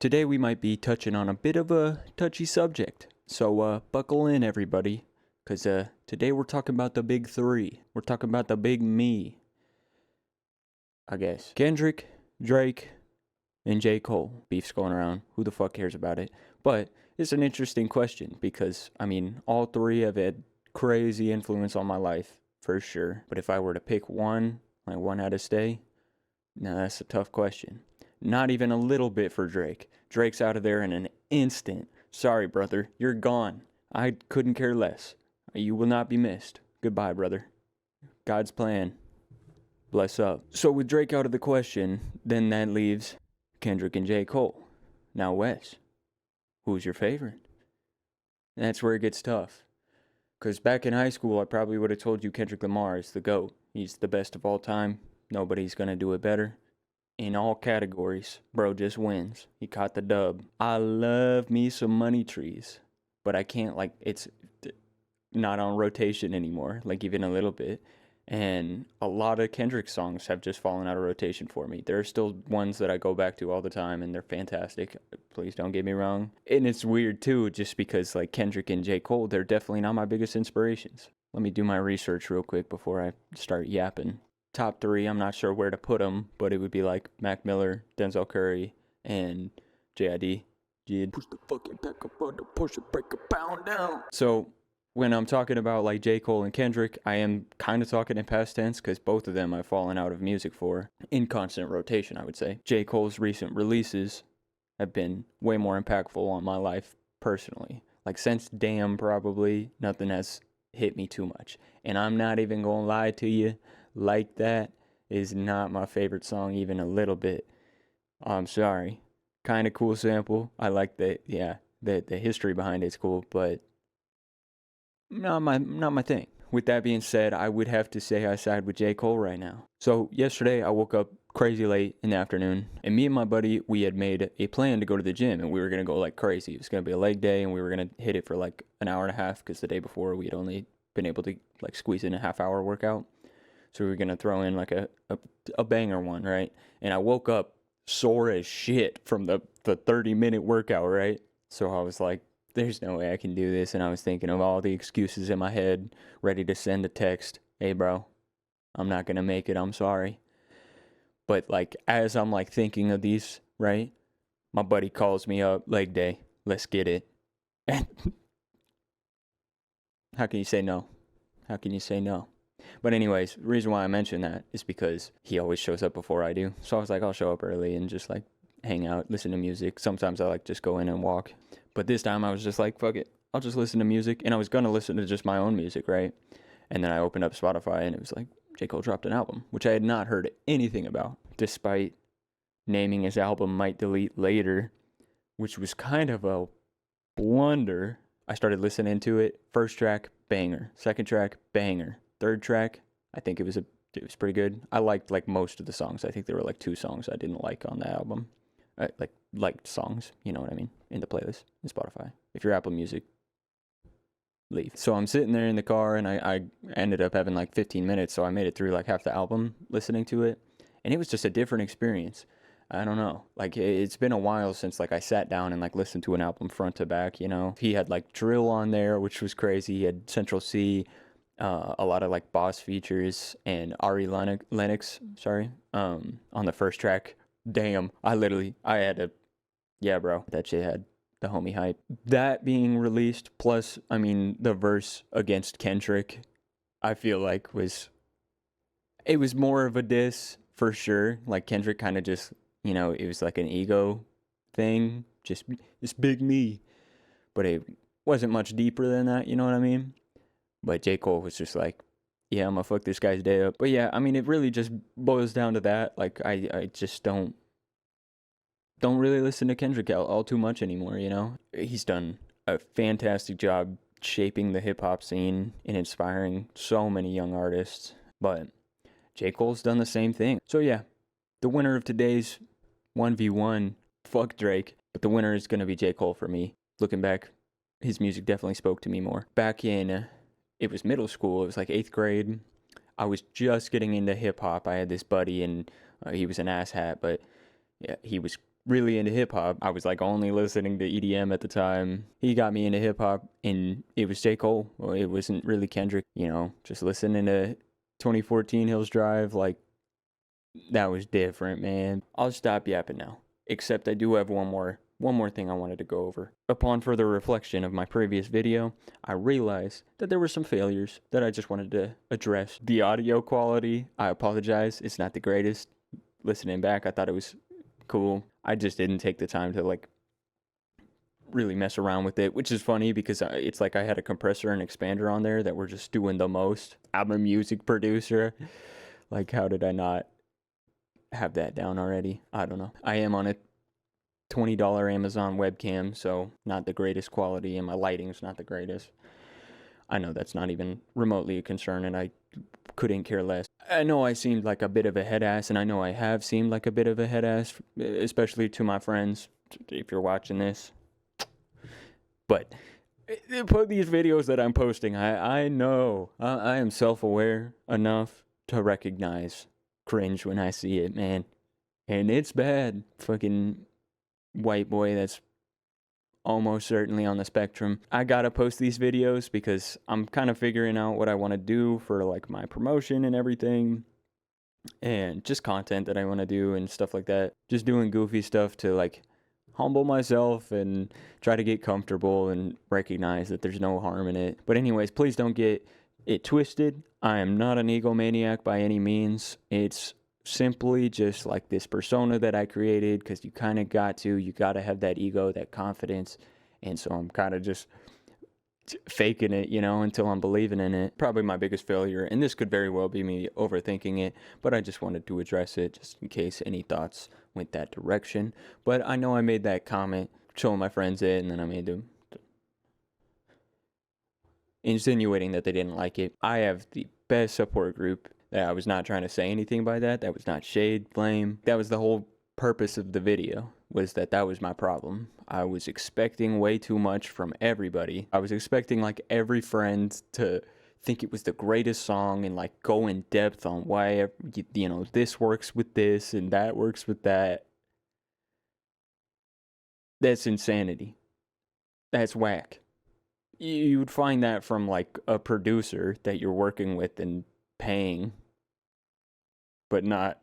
Today we might be touching on a bit of a touchy subject, so buckle in everybody, because today we're talking about the big three. We're talking about the big me, I guess. Kendrick, Drake, and J. Cole. Beef's going around. Who the fuck cares about it? But it's an interesting question because, all three have had crazy influence on my life, for sure. But if I were to pick one, like one had to stay, now that's a tough question. Not even a little bit for Drake. Drake's out of there in an instant. Sorry, brother. You're gone. I couldn't care less. You will not be missed. Goodbye, brother. God's plan. Bless up. So with Drake out of the question, then that leaves Kendrick and J. Cole. Now, Wes, who's your favorite? That's where it gets tough. Because back in high school, I probably would have told you Kendrick Lamar is the GOAT. He's the best of all time. Nobody's going to do it better. In all categories, bro just wins. He caught the dub. I love me some Money Trees, but I can't, it's not on rotation anymore, even a little bit. And a lot of Kendrick songs have just fallen out of rotation for me. There are still ones that I go back to all the time, and they're fantastic. Please don't get me wrong. And it's weird, too, just because, Kendrick and J. Cole, they're definitely not my biggest inspirations. Let me do my research real quick before I start yapping. Top three, I'm not sure where to put them, but it would be Mac Miller, Denzel Curry, and J.I.D. Jid. Push the fucking pack up on the push it, break a pound down. So when I'm talking about J. Cole and Kendrick, I am kind of talking in past tense because both of them I've fallen out of music for in constant rotation, I would say. J. Cole's recent releases have been way more impactful on my life personally. Since Damn, probably, nothing has hit me too much. And I'm not even gonna lie to you. Like That is not my favorite song even a little bit. I'm sorry. Kind of cool sample. I like the history behind it's cool, but not my thing. With that being said, I would have to say I side with J. Cole right now. So yesterday I woke up crazy late in the afternoon, and me and my buddy, we had made a plan to go to the gym, and we were going to go like crazy. It was going to be a leg day, and we were going to hit it for an hour and a half because the day before we had only been able to squeeze in a half-hour workout. So we were going to throw in a banger one, right? And I woke up sore as shit from the 30-minute workout, right? So I was like, there's no way I can do this. And I was thinking of all the excuses in my head, ready to send a text. Hey, bro, I'm not going to make it. I'm sorry. But as I'm thinking of these, right? My buddy calls me up, leg day. Let's get it. And how can you say no? How can you say no? But anyways, the reason why I mention that is because he always shows up before I do. So I was like, I'll show up early and just hang out, listen to music. Sometimes I just go in and walk. But this time I was just like, fuck it. I'll just listen to music. And I was going to listen to just my own music, right? And then I opened up Spotify and it was J. Cole dropped an album, which I had not heard anything about, despite naming his album Might Delete Later, which was kind of a blunder. I started listening to it. First track, banger. Second track, banger. Third track, I think it was pretty good. I liked most of the songs. I think there were 2 songs I didn't like on the album. Liked songs, you know what I mean, in the playlist in Spotify. If you're Apple Music, leave. So I'm sitting there in the car, and I ended up having 15 minutes, so I made it through half the album listening to it, and it was just a different experience. I don't know. It's been a while since I sat down and listened to an album front to back, you know. He had Drill on there, which was crazy. He had Central C. A lot of Boss features and Ari Lennox, on the first track. Damn, I had to, yeah, bro, that shit had the homie hype. That being released, plus, the verse against Kendrick, I feel it was more of a diss, for sure. Kendrick kind of just, it was an ego thing, just, it's big me. But it wasn't much deeper than that, you know what I mean? But J. Cole was just yeah, I'm gonna fuck this guy's day up. But yeah, it really just boils down to that. I just don't really listen to Kendrick all too much anymore, you know? He's done a fantastic job shaping the hip-hop scene and inspiring so many young artists. But J. Cole's done the same thing. So yeah, the winner of today's 1v1, fuck Drake. But the winner is gonna be J. Cole for me. Looking back, his music definitely spoke to me more. Back in... it was middle school. It was 8th grade. I was just getting into hip hop. I had this buddy, and he was an asshat, but yeah, he was really into hip hop. I was like only listening to EDM at the time. He got me into hip hop, and it was J. Cole. Well, it wasn't really Kendrick, you know, just listening to 2014 Hills Drive. Like, that was different, man. I'll stop yapping now. Except I do have one more thing I wanted to go over. Upon further reflection of my previous video, I realized that there were some failures that I just wanted to address. The audio quality, I apologize, it's not the greatest. Listening back, I thought it was cool. I just didn't take the time to like really mess around with it, which is funny because it's like I had a compressor and expander on there that were just doing the most. I'm a music producer. Like, how did I not have that down already? I don't know. I am on a $20 Amazon webcam, so not the greatest quality, and my lighting's not the greatest. I know that's not even remotely a concern, and I couldn't care less. I know I seemed like a bit of a head ass, and I know I have seemed like a bit of a head ass, especially to my friends, if you're watching this. But put these videos that I'm posting, I know I am self-aware enough to recognize cringe when I see it, man. And it's bad. Fucking white boy that's almost certainly on the spectrum. I gotta post these videos because I'm kind of figuring out what I want to do for like my promotion and everything, and just content that I want to do and stuff like that. Just doing goofy stuff to like humble myself and try to get comfortable and recognize that there's no harm in it. But anyways, please don't get it twisted. I am not an egomaniac by any means. It's simply just like this persona that I created because you kind of got to have that ego, that confidence. And so I'm kind of just faking it, you know, until I'm believing in it. Probably my biggest failure, and this could very well be me overthinking it, but I just wanted to address it just in case any thoughts went that direction. But I know I made that comment showing my friends it, and then I made them insinuating that they didn't like it. I have the best support group. I was not trying to say anything by that. That was not shade, blame. That was the whole purpose of the video, was that was my problem. I was expecting way too much from everybody. I was expecting like every friend to think it was the greatest song and like go in depth on why, you know, this works with this and that works with that. That's insanity. That's whack. You would find that from like a producer that you're working with and paying, but not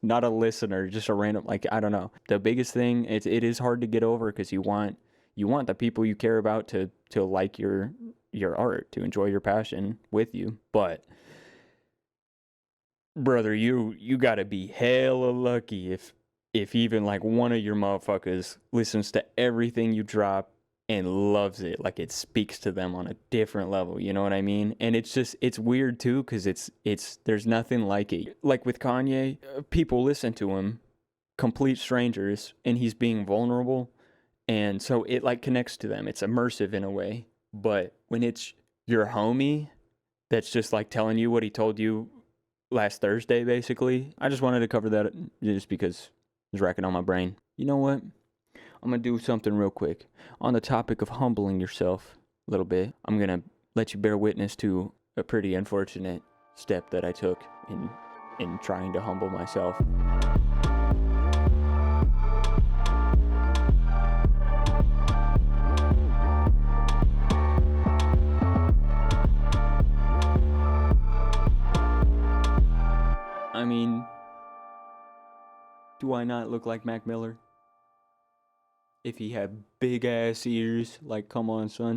not a listener, just a random, like, I don't know. The biggest thing, it is hard to get over because you want the people you care about to like your art, to enjoy your passion with you. But brother, you gotta be hella lucky if even like one of your motherfuckers listens to everything you drop and loves it, like it speaks to them on a different level, you know what I mean? And it's weird too, because it's there's nothing like it. Like with Kanye, people listen to him, complete strangers, and he's being vulnerable, and so it like connects to them. It's immersive in a way. But when it's your homie that's just like telling you what he told you last Thursday, basically, I just wanted to cover that just because it was racking on my brain. You know what? I'm going to do something real quick. On the topic of humbling yourself a little bit, I'm going to let you bear witness to a pretty unfortunate step that I took in trying to humble myself. I mean, do I not look like Mac Miller? If he had big ass ears, like, come on, son.